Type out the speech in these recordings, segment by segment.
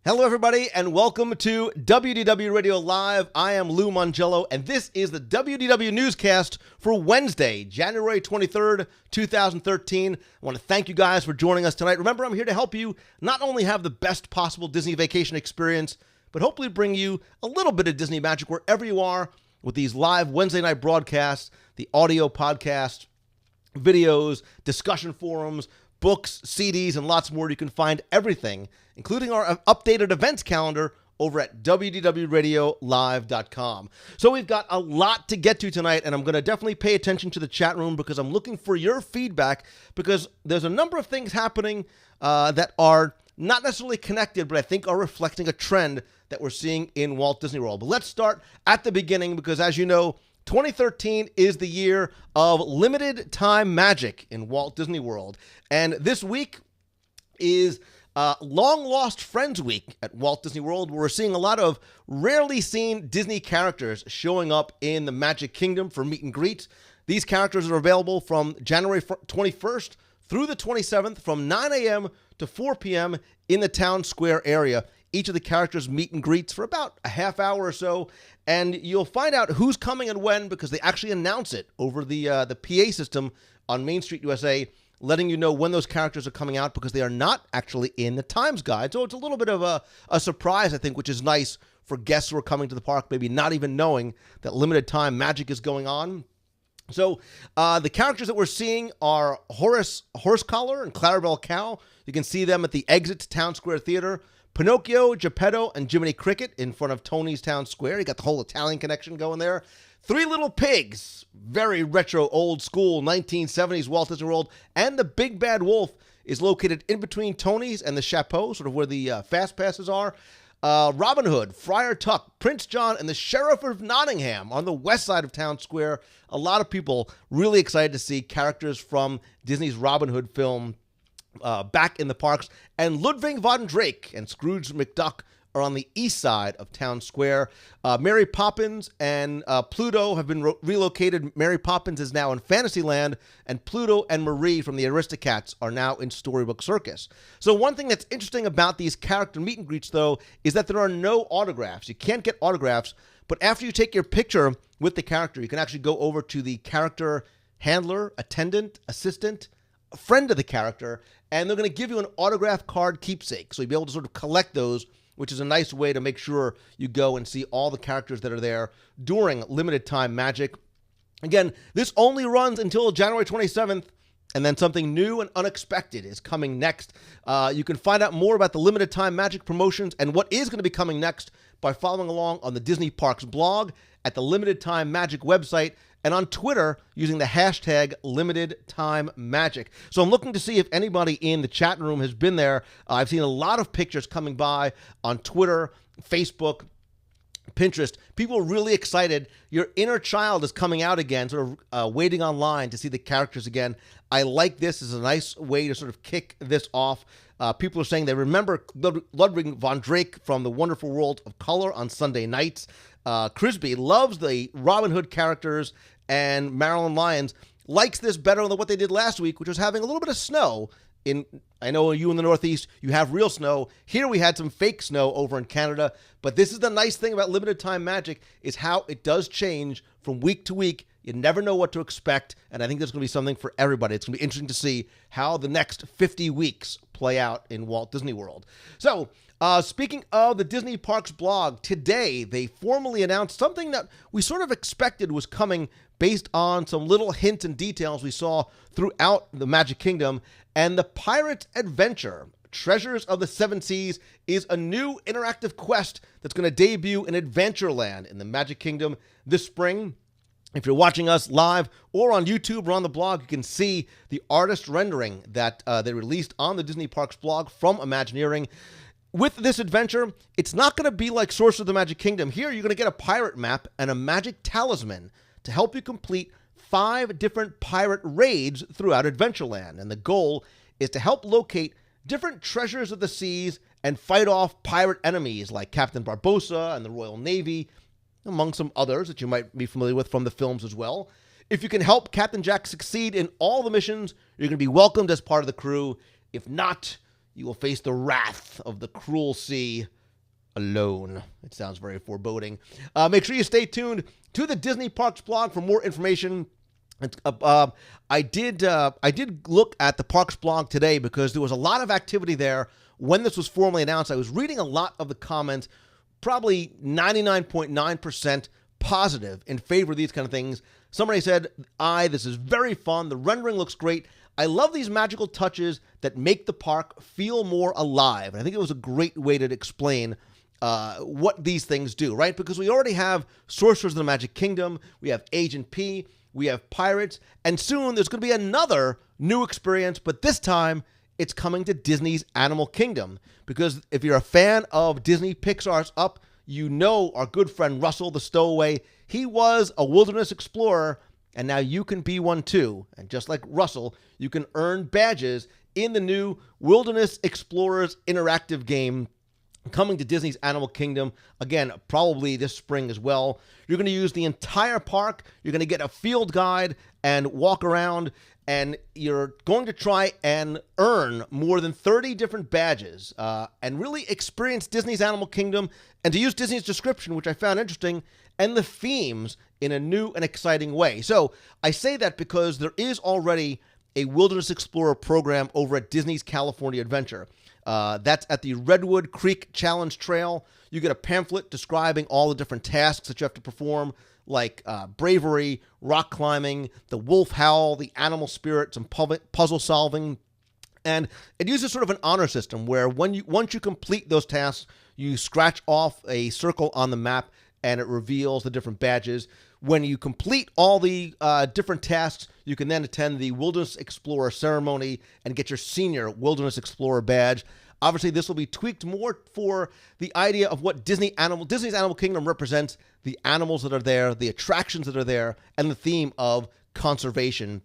Hello, everybody, and welcome to WDW Radio Live. I am Lou Mongello, and this is the WDW newscast for Wednesday, January 23rd, 2013. I want to thank you guys for joining us tonight. Remember, I'm here to help you not only have the best possible Disney vacation experience, but hopefully bring you a little bit of Disney magic wherever you are with these live Wednesday night broadcasts, the audio podcast, videos, discussion forums, books, CDs, and lots more. You can find everything, including our updated events calendar, over at WDWRadioLive.com. So we've got a lot to get to tonight, and I'm going to definitely pay attention to the chat room because I'm looking for your feedback, because there's a number of things happening that are not necessarily connected, but I think are reflecting a trend that we're seeing in Walt Disney World. But let's start at the beginning, because as you know, 2013 is the year of limited time magic in Walt Disney World. And this week is Long Lost Friends Week at Walt Disney World, where we're seeing a lot of rarely seen Disney characters showing up in the Magic Kingdom for meet and greets. These characters are available from January 21st through the 27th from 9 a.m. to 4 p.m. in the Town Square area. Each of the characters meet and greets for about a half hour or so, and you'll find out who's coming and when because they actually announce it over the PA system on Main Street USA, letting you know when those characters are coming out because they are not actually in the Times Guide. So it's a little bit of a surprise, I think, which is nice for guests who are coming to the park, maybe not even knowing that limited time magic is going on. So the characters that we're seeing are Horsecollar and Clarabelle Cow. You can see them at the exit to Town Square Theater. Pinocchio, Geppetto, and Jiminy Cricket in front of Tony's Town Square. You got the whole Italian connection going there. Three Little Pigs, very retro, old school, 1970s Walt Disney World. And the Big Bad Wolf is located in between Tony's and the Chapeau, sort of where the Fast Passes are. Robin Hood, Friar Tuck, Prince John, and the Sheriff of Nottingham on the west side of Town Square. A lot of people really excited to see characters from Disney's Robin Hood film back in the parks. And Ludwig von Drake and Scrooge McDuck are on the east side of Town Square. Mary Poppins and Pluto have been relocated. Mary Poppins is now in Fantasyland, and Pluto and Marie from the Aristocats are now in Storybook Circus. So one thing that's interesting about these character meet and greets, though, is that there are no autographs. You can't get autographs, but after you take your picture with the character, you can actually go over to the character handler, attendant, assistant, a friend of the character, and they're going to give you an autograph card keepsake. So you'll be able to sort of collect those, which is a nice way to make sure you go and see all the characters that are there during limited time magic. Again, this only runs until January 27th, and then something new and unexpected is coming next. You can find out more about the limited time magic promotions and what is going to be coming next by following along on the Disney Parks blog, at the Limited Time Magic website, and on Twitter using the hashtag #LimitedTimeMagic. So I'm looking to see if anybody in the chat room has been there. I've seen a lot of pictures coming by on Twitter, Facebook, Pinterest. People are really excited. Your inner child is coming out again, sort of waiting online to see the characters again. I like this as a nice way to sort of kick this off. People are saying they remember Ludwig von Drake from The Wonderful World of Color on Sunday nights. Crisby loves the Robin Hood characters, and Marilyn Lyons likes this better than what they did last week, which was having a little bit of snow. I know you in the Northeast, you have real snow. Here we had some fake snow over in Canada, but this is the nice thing about limited time magic is how it does change from week to week. You never know what to expect, and I think there's going to be something for everybody. It's going to be interesting to see how the next 50 weeks play out in Walt Disney World. So, speaking of the Disney Parks blog, today they formally announced something that we sort of expected was coming based on some little hints and details we saw throughout the Magic Kingdom. And the Pirate's Adventure, Treasures of the Seven Seas, is a new interactive quest that's going to debut in Adventureland in the Magic Kingdom this spring. If you're watching us live or on YouTube or on the blog, you can see the artist rendering that they released on the Disney Parks blog from Imagineering. With this adventure, it's not going to be like Sorcerer of the Magic Kingdom. Here, you're going to get a pirate map and a magic talisman to help you complete 5 different pirate raids throughout Adventureland. And the goal is to help locate different treasures of the seas and fight off pirate enemies like Captain Barbossa and the Royal Navy, among some others that you might be familiar with from the films as well. If you can help Captain Jack succeed in all the missions, you're going to be welcomed as part of the crew. If not, You will face the wrath of the cruel sea alone. It sounds very foreboding. Make sure you stay tuned to the Disney Parks blog for more information. I did look at the Parks blog today because there was a lot of activity there when this was formally announced. I was reading a lot of the comments, probably 99.9% positive in favor of these kind of things. Somebody said, this is very fun. The rendering looks great. I love these magical touches that make the park feel more alive. And I think it was a great way to explain what these things do, right? Because we already have Sorcerers of the Magic Kingdom, we have Agent P, we have Pirates, and soon there's going to be another new experience, but this time it's coming to Disney's Animal Kingdom. Because if you're a fan of Disney Pixar's Up, you know our good friend Russell the Stowaway. He was a wilderness explorer, and now you can be one too. And just like Russell, you can earn badges in the new Wilderness Explorers interactive game coming to Disney's Animal Kingdom, again, probably this spring as well. You're going to use the entire park. You're going to get a field guide and walk around, and you're going to try and earn more than 30 different badges and really experience Disney's Animal Kingdom and to use Disney's description, which I found interesting, and the themes in a new and exciting way. So I say that because there is already a Wilderness Explorer program over at Disney's California Adventure. That's at the Redwood Creek Challenge Trail. You get a pamphlet describing all the different tasks that you have to perform, like bravery, rock climbing, the wolf howl, the animal spirit, some puzzle solving. And it uses sort of an honor system where once you complete those tasks, you scratch off a circle on the map and it reveals the different badges. When you complete all the different tasks, you can then attend the Wilderness Explorer ceremony and get your senior Wilderness Explorer badge. Obviously, this will be tweaked more for the idea of what Disney's Animal Kingdom represents, the animals that are there, the attractions that are there, and the theme of conservation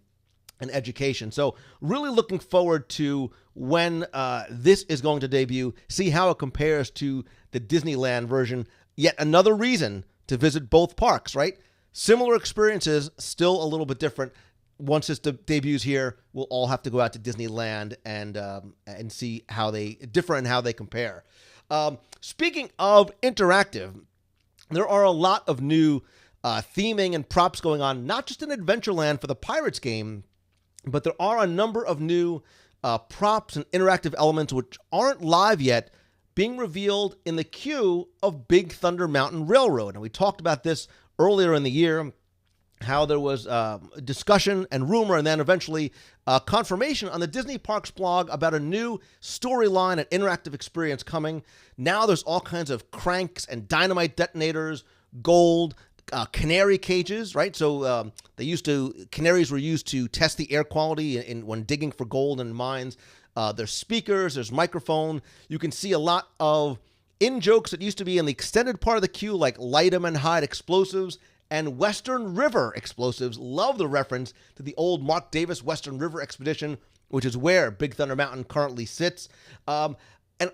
and education. So really looking forward to when this is going to debut, see how it compares to the Disneyland version. Yet another reason to visit both parks, right? Similar experiences, still a little bit different. Once this debuts here, we'll all have to go out to Disneyland and see how they differ and how they compare. Speaking of interactive, there are a lot of new theming and props going on, not just in Adventureland for the Pirates game, but there are a number of new props and interactive elements which aren't live yet, being revealed in the queue of Big Thunder Mountain Railroad. And we talked about this earlier in the year, how there was discussion and rumor and then eventually confirmation on the Disney Parks blog about a new storyline and interactive experience coming. Now there's all kinds of cranks and dynamite detonators, gold, canary cages, right? So canaries were used to test the air quality when digging for gold in mines. There's speakers, there's microphone. You can see a lot of in-jokes that used to be in the extended part of the queue, like light 'em and hide explosives and Western River explosives. Love the reference to the old Mark Davis Western River expedition, which is where Big Thunder Mountain currently sits. And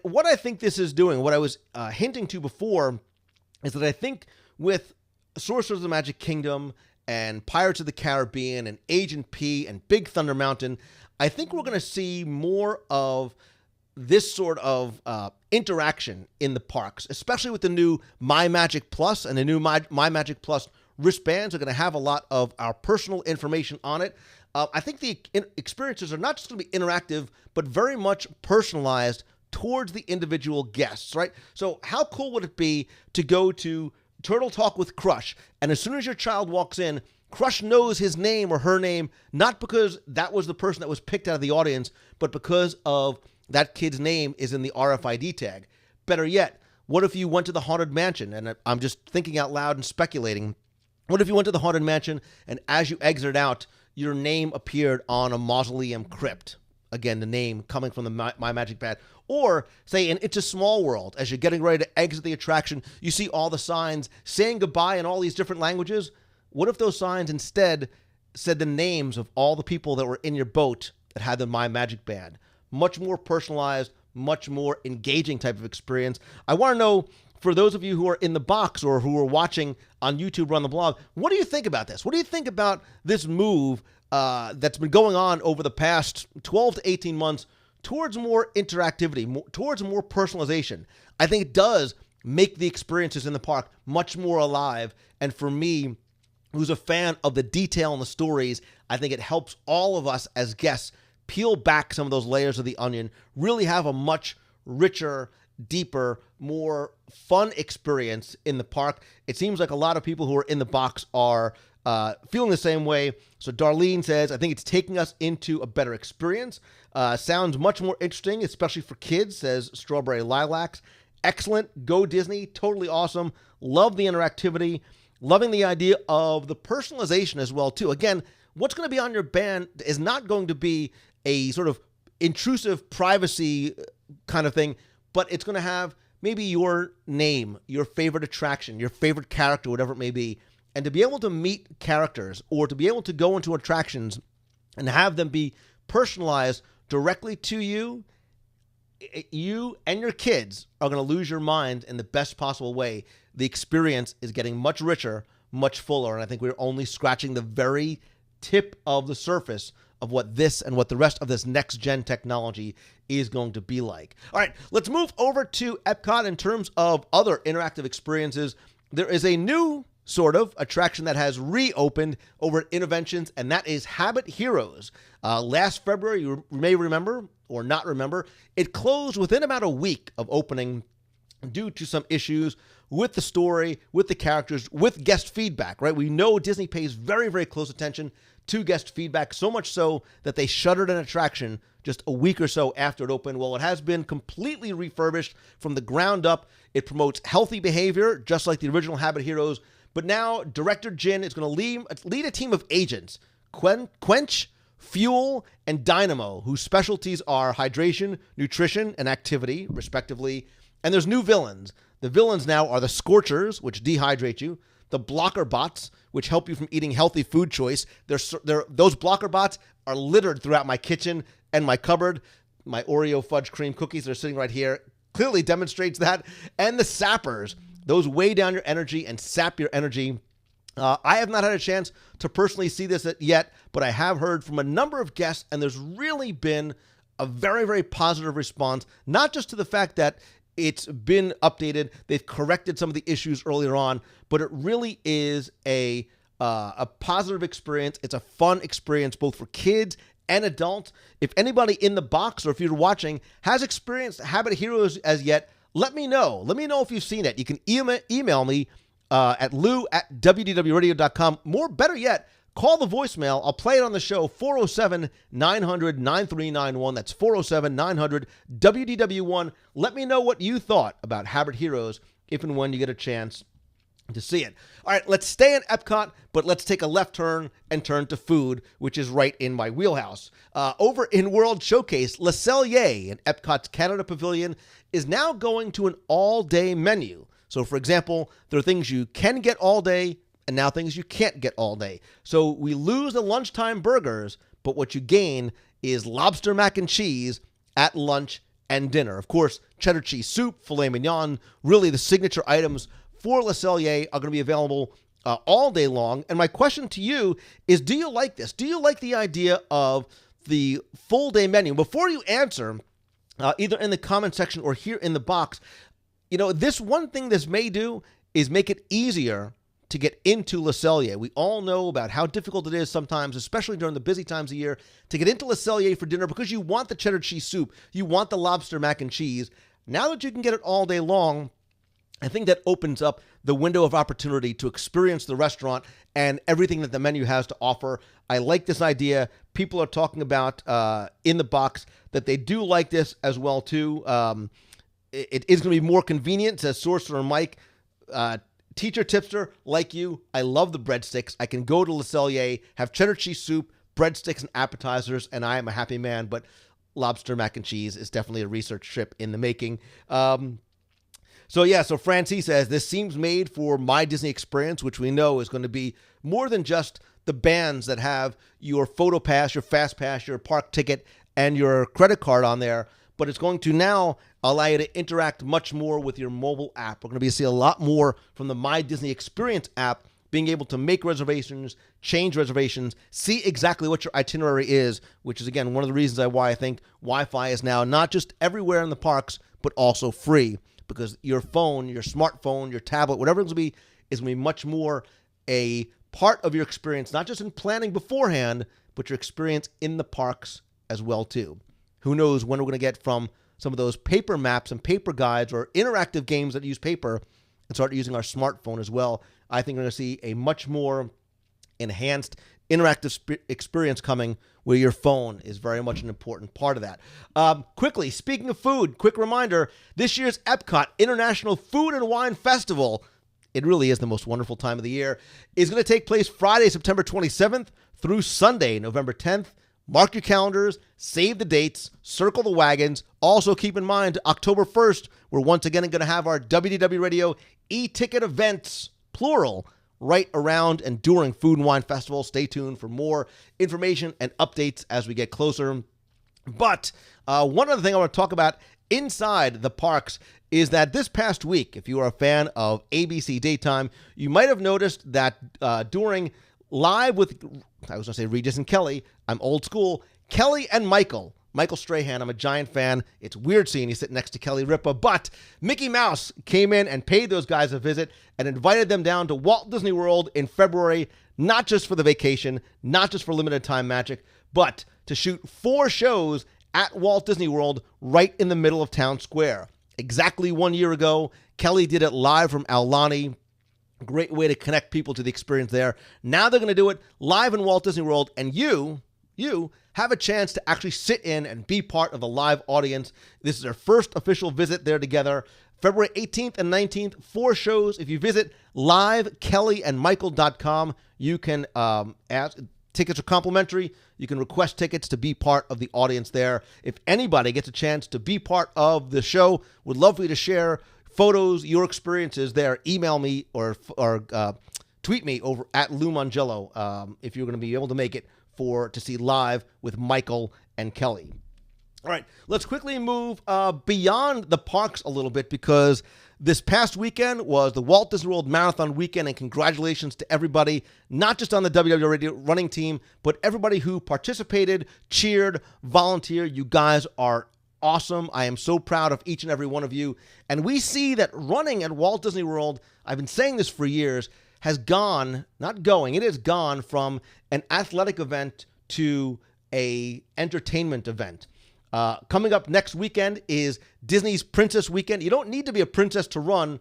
what I think this is doing, what I was hinting to before, is that I think with Sorcerers of the Magic Kingdom and Pirates of the Caribbean and Agent P and Big Thunder Mountain, I think we're going to see more of this sort of interaction in the parks, especially with the new My Magic Plus and the new My Magic Plus wristbands are going to have a lot of our personal information on it. I think the experiences are not just going to be interactive, but very much personalized towards the individual guests, right? So how cool would it be to go to Turtle Talk with Crush, and as soon as your child walks in, Crush knows his name or her name, not because that was the person that was picked out of the audience, but because of that kid's name is in the RFID tag. Better yet, what if you went to the Haunted Mansion? And I'm just thinking out loud and speculating. What if you went to the Haunted Mansion and as you exited out, your name appeared on a mausoleum crypt? Again, the name coming from the My Magic Band. Or, say, in It's a Small World, as you're getting ready to exit the attraction, you see all the signs saying goodbye in all these different languages. What if those signs instead said the names of all the people that were in your boat that had the My Magic Band? Much more personalized, much more engaging type of experience. I want to know, for those of you who are in the box or who are watching on YouTube or on the blog, what do you think about this? What do you think about this move that's been going on over the past 12 to 18 months towards more interactivity, towards more personalization. I think it does make the experiences in the park much more alive. And for me, who's a fan of the detail and the stories, I think it helps all of us as guests peel back some of those layers of the onion, really have a much richer, deeper, more fun experience in the park. It seems like a lot of people who are in the box are feeling the same way. So Darlene says, I think it's taking us into a better experience. Sounds much more interesting, especially for kids, says Strawberry Lilacs. Excellent. Go Disney. Totally awesome. Love the interactivity. Loving the idea of the personalization as well, too. Again, what's going to be on your band is not going to be a sort of intrusive privacy kind of thing, but it's going to have maybe your name, your favorite attraction, your favorite character, whatever it may be. And to be able to meet characters or to be able to go into attractions and have them be personalized directly to you, you and your kids are going to lose your mind in the best possible way. The experience is getting much richer, much fuller, and I think we're only scratching the very tip of the surface of what this and what the rest of this next-gen technology is going to be like. All right, let's move over to Epcot in terms of other interactive experiences. There is a new sort of attraction that has reopened over at Innoventions, and that is Habit Heroes. Last February, you may remember or not remember, it closed within about a week of opening due to some issues with the story, with the characters, with guest feedback, right? We know Disney pays very, very close attention to guest feedback, so much so that they shuttered an attraction just a week or so after it opened. Well, it has been completely refurbished from the ground up. It promotes healthy behavior, just like the original Habit Heroes. But now, Director Jin is going to lead a team of agents, Quench, Fuel, and Dynamo, whose specialties are hydration, nutrition, and activity, respectively. And there's new villains. The villains now are the Scorchers, which dehydrate you, the Blocker Bots, which help you from eating healthy food choice. Those Blocker Bots are littered throughout my kitchen and my cupboard. My Oreo fudge cream cookies are sitting right here. Clearly demonstrates that. And the Sappers. Those weigh down your energy and sap your energy. I have not had a chance to personally see this yet, but I have heard from a number of guests, and there's really been a very, very positive response, not just to the fact that it's been updated, they've corrected some of the issues earlier on, but it really is a positive experience. It's a fun experience both for kids and adults. If anybody in the box or if you're watching has experienced Habit Heroes as yet, let me know. Let me know if you've seen it. You can email me at lou@wdwradio.com. More better yet, call the voicemail. I'll play it on the show, 407-900-9391. That's 407-900-WDW1. Let me know what you thought about Habit Heroes if and when you get a chance to see it. All right, let's stay in Epcot, but let's take a left turn and turn to food, which is right in my wheelhouse. Over in World Showcase, Le Cellier in Epcot's Canada Pavilion is now going to an all-day menu. So, for example, there are things you can get all day and now things you can't get all day. So we lose the lunchtime burgers, but what you gain is lobster mac and cheese at lunch and dinner. Of course, cheddar cheese soup, filet mignon, really the signature items for Le Cellier are going to be available all day long. And my question to you is, do you like this? Do you like the idea of the full day menu? Before you answer, either in the comment section or here in the box, this one thing this may do is make it easier to get into Le Cellier. We all know about how difficult it is sometimes, especially during the busy times of year, to get into Le Cellier for dinner because you want the cheddar cheese soup, you want the lobster mac and cheese. Now that you can get it all day long, I think that opens up the window of opportunity to experience the restaurant and everything that the menu has to offer. I like this idea. People are talking about in the box that they do like this as well, too. It is going to be more convenient, says Sorcerer Mike. Teacher tipster, like you, I love the breadsticks. I can go to Le Cellier, have cheddar cheese soup, breadsticks, and appetizers, and I am a happy man. But lobster mac and cheese is definitely a research trip in the making. So Francie says, this seems made for My Disney Experience, which we know is going to be more than just the bands that have your photo pass, your fast pass, your park ticket, and your credit card on there, but it's going to now allow you to interact much more with your mobile app. We're going to be seeing a lot more from the My Disney Experience app being able to make reservations, change reservations, see exactly what your itinerary is, which is, again, one of the reasons why I think Wi-Fi is now not just everywhere in the parks, but also free, because your phone, your smartphone, your tablet, whatever it's going to be, is going to be much more a part of your experience, not just in planning beforehand, but your experience in the parks as well, too. Who knows when we're going to get from some of those paper maps and paper guides or interactive games that use paper and start using our smartphone as well. I think we're going to see a much more enhanced interactive experience coming where your phone is very much an important part of that. Quickly, speaking of food, quick reminder, this year's Epcot International Food and Wine Festival, it really is the most wonderful time of the year, is going to take place Friday, September 27th through Sunday, November 10th. Mark your calendars, save the dates, circle the wagons. Also keep in mind, October 1st, we're once again going to have our WDW Radio e-ticket events, plural, right around and during Food and Wine Festival. Stay tuned for more information and updates as we get closer. But one other thing I want to talk about inside the parks is that this past week, if you are a fan of ABC Daytime, you might have noticed that during Live with, I was going to say Regis and Kelly, I'm old school, Kelly and Michael Strahan, I'm a giant fan. It's weird seeing you sit next to Kelly Ripa, but Mickey Mouse came in and paid those guys a visit and invited them down to Walt Disney World in February, not just for the vacation, not just for limited time magic, but to shoot 4 shows at Walt Disney World right in the middle of Town Square. Exactly 1 year ago, Kelly did it live from Aulani. Great way to connect people to the experience there. Now they're going to do it live in Walt Disney World, and you have a chance to actually sit in and be part of the live audience. This is their first official visit there together. February 18th and 19th, 4 shows. If you visit livekellyandmichael.com, you can ask. Tickets are complimentary. You can request tickets to be part of the audience there. If anybody gets a chance to be part of the show, would love for you to share photos, your experiences there. Email me or tweet me over at Lou Mongello if you're going to be able to make it to see Live with Michael and Kelly. All right, let's quickly move beyond the parks a little bit, because this past weekend was the Walt Disney World Marathon weekend, and congratulations to everybody, not just on the WDW Radio running team, but everybody who participated, cheered, volunteered. You guys are awesome. I am so proud of each and every one of you. And we see that running at Walt Disney World, I've been saying this for years, has gone, it has gone from an athletic event to a entertainment event. Coming up next weekend is Disney's Princess Weekend. You don't need to be a princess to run.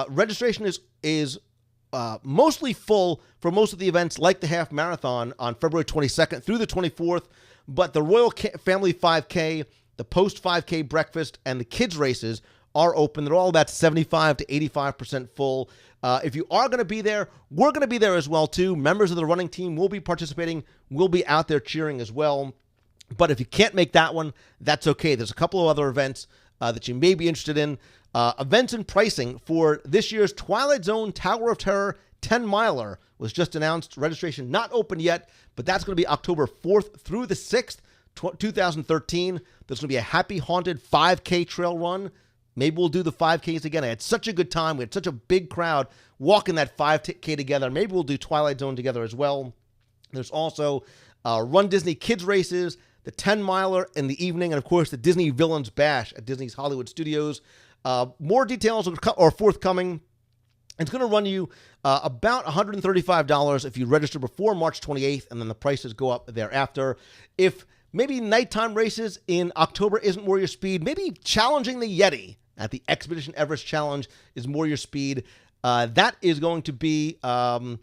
Registration is mostly full for most of the events, like the half marathon on February 22nd through the 24th. But the Royal Family 5K, the post 5K breakfast, and the kids races are open. They're all about 75 to 85% full. If you are going to be there, we're going to be there as well, too. Members of the running team will be participating. We'll be out there cheering as well. But if you can't make that one, that's okay. There's a couple of other events that you may be interested in. Events and pricing for this year's Twilight Zone Tower of Terror 10-miler was just announced. Registration not open yet, but that's going to be October 4th through the 6th, 2013. There's going to be a Happy Haunted 5K trail run. Maybe we'll do the 5Ks again. I had such a good time. We had such a big crowd walking that 5K together. Maybe we'll do Twilight Zone together as well. There's also Run Disney Kids Races, the 10-miler in the evening, and, of course, the Disney Villains Bash at Disney's Hollywood Studios. More details are forthcoming. It's going to run you about $135 if you register before March 28th, and then the prices go up thereafter. If maybe nighttime races in October isn't more your speed, maybe challenging the Yeti at the Expedition Everest Challenge is more your speed. That is going to be, the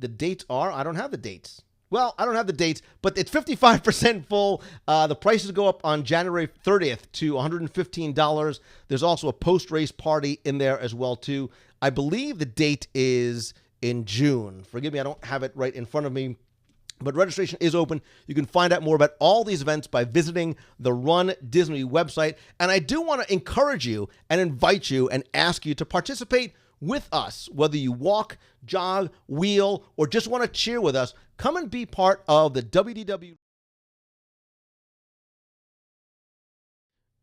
dates are, I don't have the dates. Well, I don't have the dates, but it's 55% full. The prices go up on January 30th to $115. There's also a post-race party in there as well, too. I believe the date is in June. Forgive me, I don't have it right in front of me. But registration is open. You can find out more about all these events by visiting the Run Disney website. And I do want to encourage you and invite you and ask you to participate with us, whether you walk, jog, wheel, or just want to cheer with us. Come and be part of the WDW.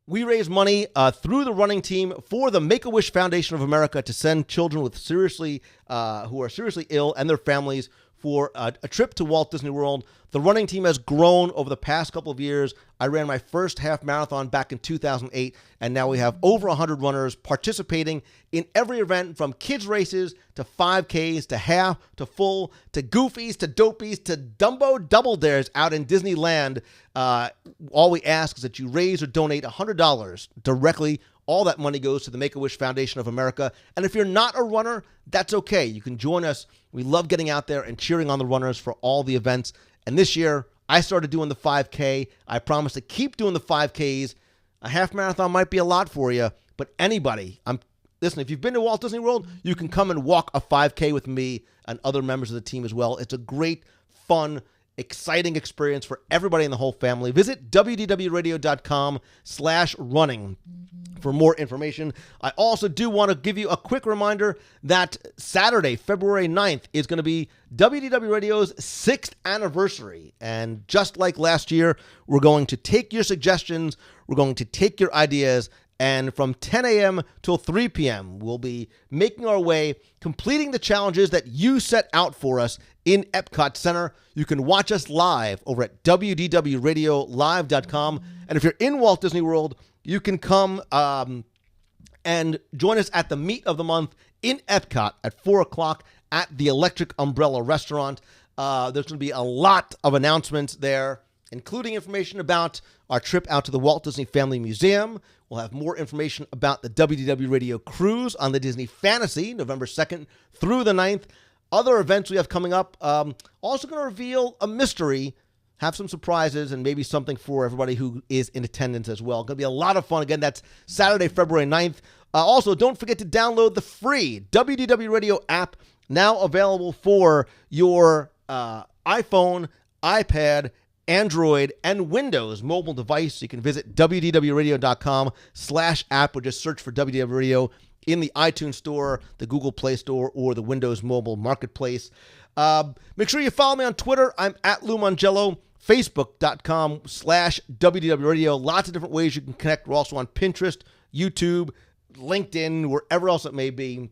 We raise money through the running team for the Make-A-Wish Foundation of America to send children with who are seriously ill and their families for a trip to Walt Disney World. The running team has grown over the past couple of years. I ran my first half marathon back in 2008, and now we have over 100 runners participating in every event, from kids races to 5Ks to half to full to goofies to dopies to Dumbo double dares out in Disneyland. All we ask is that you raise or donate $100 directly. All that money goes to the Make-A-Wish Foundation of America. And if you're not a runner, that's okay. You can join us. We love getting out there and cheering on the runners for all the events. And this year, I started doing the 5K. I promise to keep doing the 5Ks. A half marathon might be a lot for you, but anybody, listen, if you've been to Walt Disney World, you can come and walk a 5K with me and other members of the team as well. It's a great, fun, exciting experience for everybody in the whole family. Visit wdwradio.com/running for more information. I also do want to give you a quick reminder that Saturday, February 9th, is going to be WDW Radio's 6th anniversary. And just like last year, we're going to take your suggestions, we're going to take your ideas, and from 10 a.m. till 3 p.m., we'll be making our way, completing the challenges that you set out for us in Epcot Center. You can watch us live over at WDWRadioLive.com. And if you're in Walt Disney World, you can come and join us at the meet of the month in Epcot at 4 o'clock at the Electric Umbrella Restaurant. There's going to be a lot of announcements there, including information about our trip out to the Walt Disney Family Museum. We'll have more information about the WDW Radio cruise on the Disney Fantasy, November 2nd through the 9th. Other events we have coming up. Also going to reveal a mystery, have some surprises, and maybe something for everybody who is in attendance as well. Going to be a lot of fun. Again, that's Saturday, February 9th. Also, don't forget to download the free WDW Radio app, now available for your iPhone, iPad, Android, and Windows mobile device. You can visit wdwradio.com/app or just search for WDW Radio in the iTunes Store, the Google Play Store, or the Windows Mobile Marketplace. Make sure you follow me on Twitter. I'm at Lou Mongello. Facebook.com/WDW Radio. Lots of different ways you can connect. We're also on Pinterest, YouTube, LinkedIn, wherever else it may be.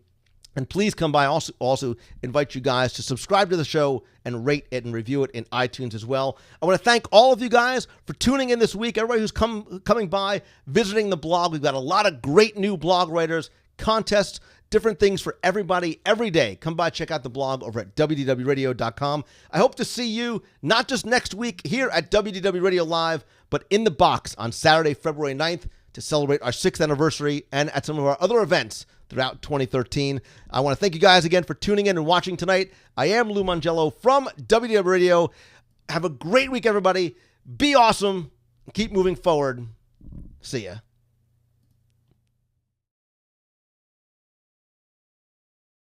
And please come by. Also invite you guys to subscribe to the show and rate it and review it in iTunes as well. I want to thank all of you guys for tuning in this week. Everybody who's coming by, visiting the blog. We've got a lot of great new blog writers, contests, different things for everybody every day. Come by, check out the blog over at WDWRadio.com. I hope to see you not just next week here at WDW Radio Live, but in the box on Saturday, February 9th to celebrate our 6th anniversary and at some of our other events throughout 2013. I want to thank you guys again for tuning in and watching tonight. I am Lou Mongello from WDW Radio. Have a great week, everybody. Be awesome. Keep moving forward. See ya.